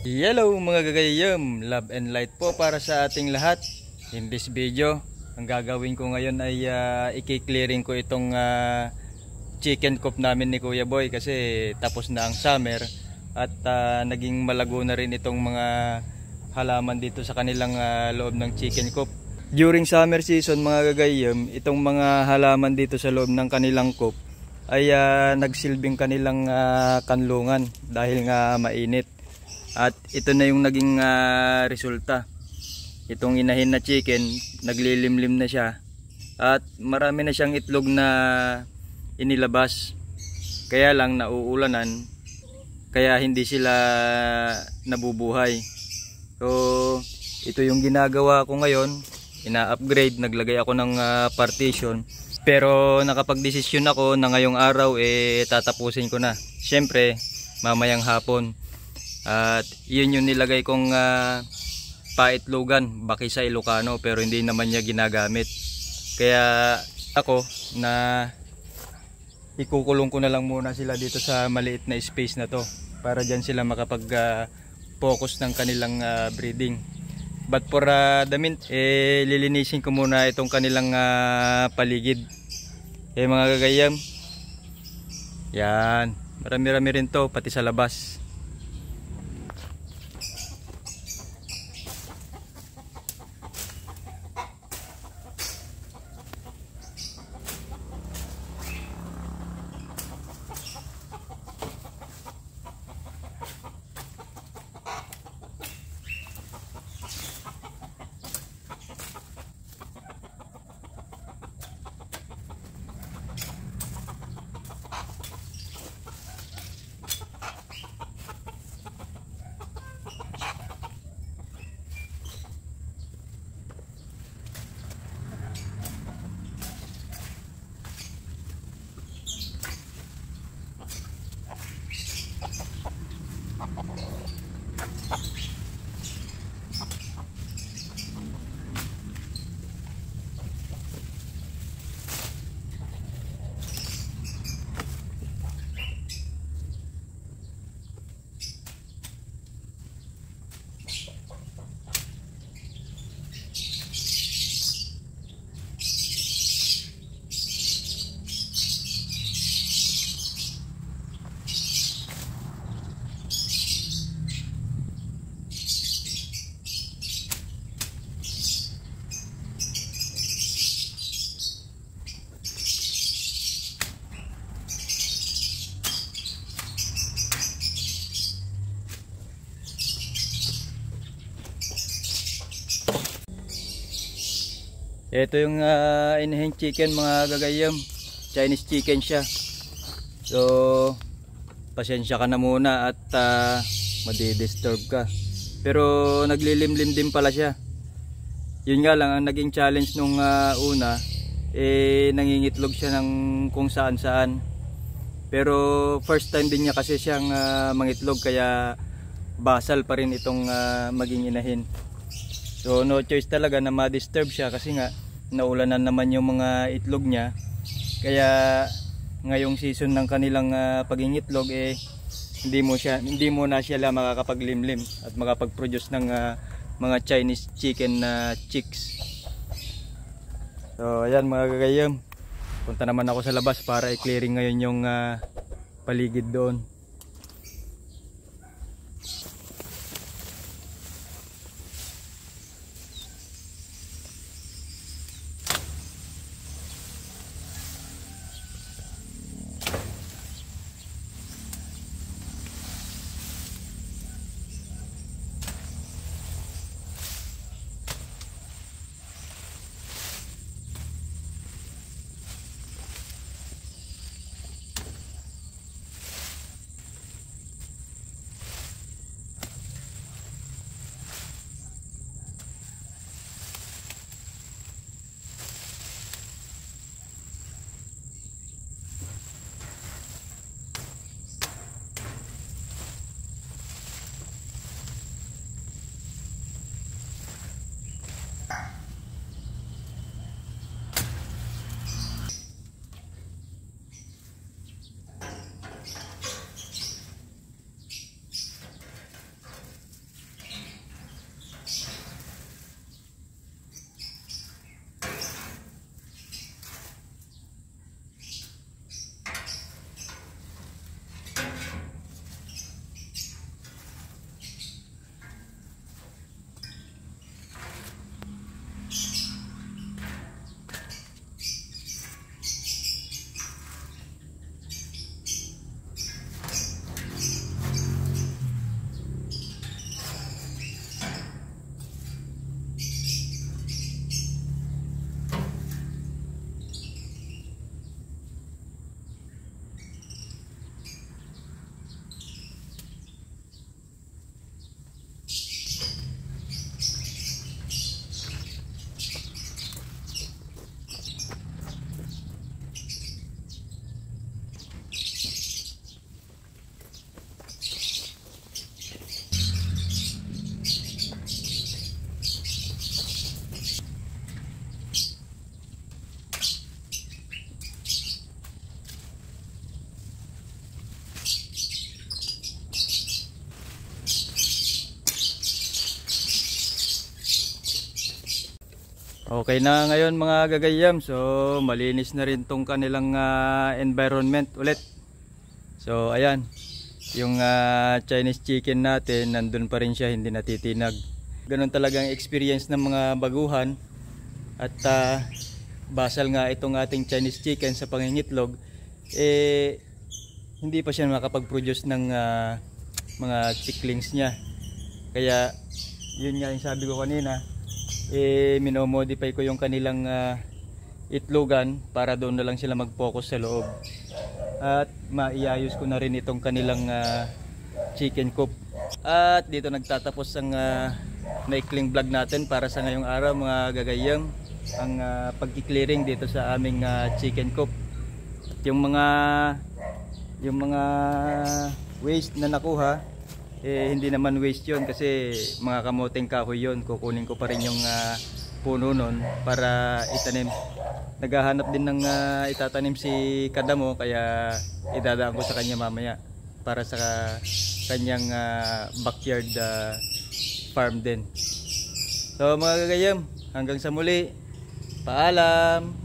Hello mga gagayam, love and light po para sa ating lahat. In this video, ang gagawin ko ngayon ay i-clearing ko itong chicken coop namin ni Kuya Boy kasi tapos na ang summer at naging malago na rin itong mga halaman dito sa kanilang loob ng chicken coop. During summer season mga gagayam, itong mga halaman dito sa loob ng kanilang coop ay nagsilbing kanilang kanlungan dahil nga mainit. At ito na yung naging resulta. Itong inahin na chicken, naglilimlim na siya. At marami na siyang itlog na inilabas. Kaya lang nauulanan, kaya hindi sila nabubuhay. So, ito yung ginagawa ko ngayon. Ina-upgrade, naglagay ako ng partition. Pero nakapag-desisyon ako na ngayong araw tatapusin ko na. Siyempre, mamayang hapon. At yun yung nilagay kong paitlogan, Bakisa Ilocano, pero hindi naman niya ginagamit. Kaya ako na ikukulong ko na lang muna sila dito sa maliit na space na to para dyan sila makapag focus ng kanilang breeding. But for the mean, lilinisin ko muna itong kanilang paligid. Mga gagayam, yan, marami-rami rin to pati sa labas. Ito yung inahing chicken mga gagayam. Chinese chicken siya. So, pasensya ka na muna at madidisturb ka. Pero naglilimlim din pala siya. Yun nga lang, ang naging challenge nung una, nangingitlog siya ng kung saan saan. Pero first time din niya kasi siyang mangitlog, kaya basal pa rin itong maging inahin. So no choice talaga na ma-disturb siya kasi nga naulanan naman yung mga itlog niya. Kaya ngayong season ng kanilang pagingitlog hindi mo na sila makakapaglimlim at makapag-produce ng mga Chinese chicken na chicks. So ayan mga gagayam, punta naman ako sa labas para i-clearing ngayon yung paligid doon. Okay na ngayon mga gagayam. So malinis na rin tong kanilang environment ulit. So ayan, yung Chinese chicken natin nandun pa rin siya, hindi natitinag. Ganun talaga ang experience ng mga baguhan. At basal nga itong ating Chinese chicken sa pangingitlog, hindi pa siya makapag-produce ng mga chicklings niya. Kaya yun nga yung sabi ko kanina, minomodify ko yung kanilang itlogan para doon na lang sila mag-focus sa loob. At maiayos ko na rin itong kanilang chicken coop. At dito nagtatapos ang maikling vlog natin para sa ngayong araw mga gagayam. Ang pagki-clearing dito sa aming chicken coop. At yung mga waste na nakuha, hindi naman waste yun kasi mga kamoteng kahoy yun. Kukunin ko pa rin yung puno nun para itanim. Naghahanap din ng itatanim si Kadamo, kaya idadaan ko sa kanya mamaya para sa kanyang backyard farm din. So mga gagayam, hanggang sa muli, paalam!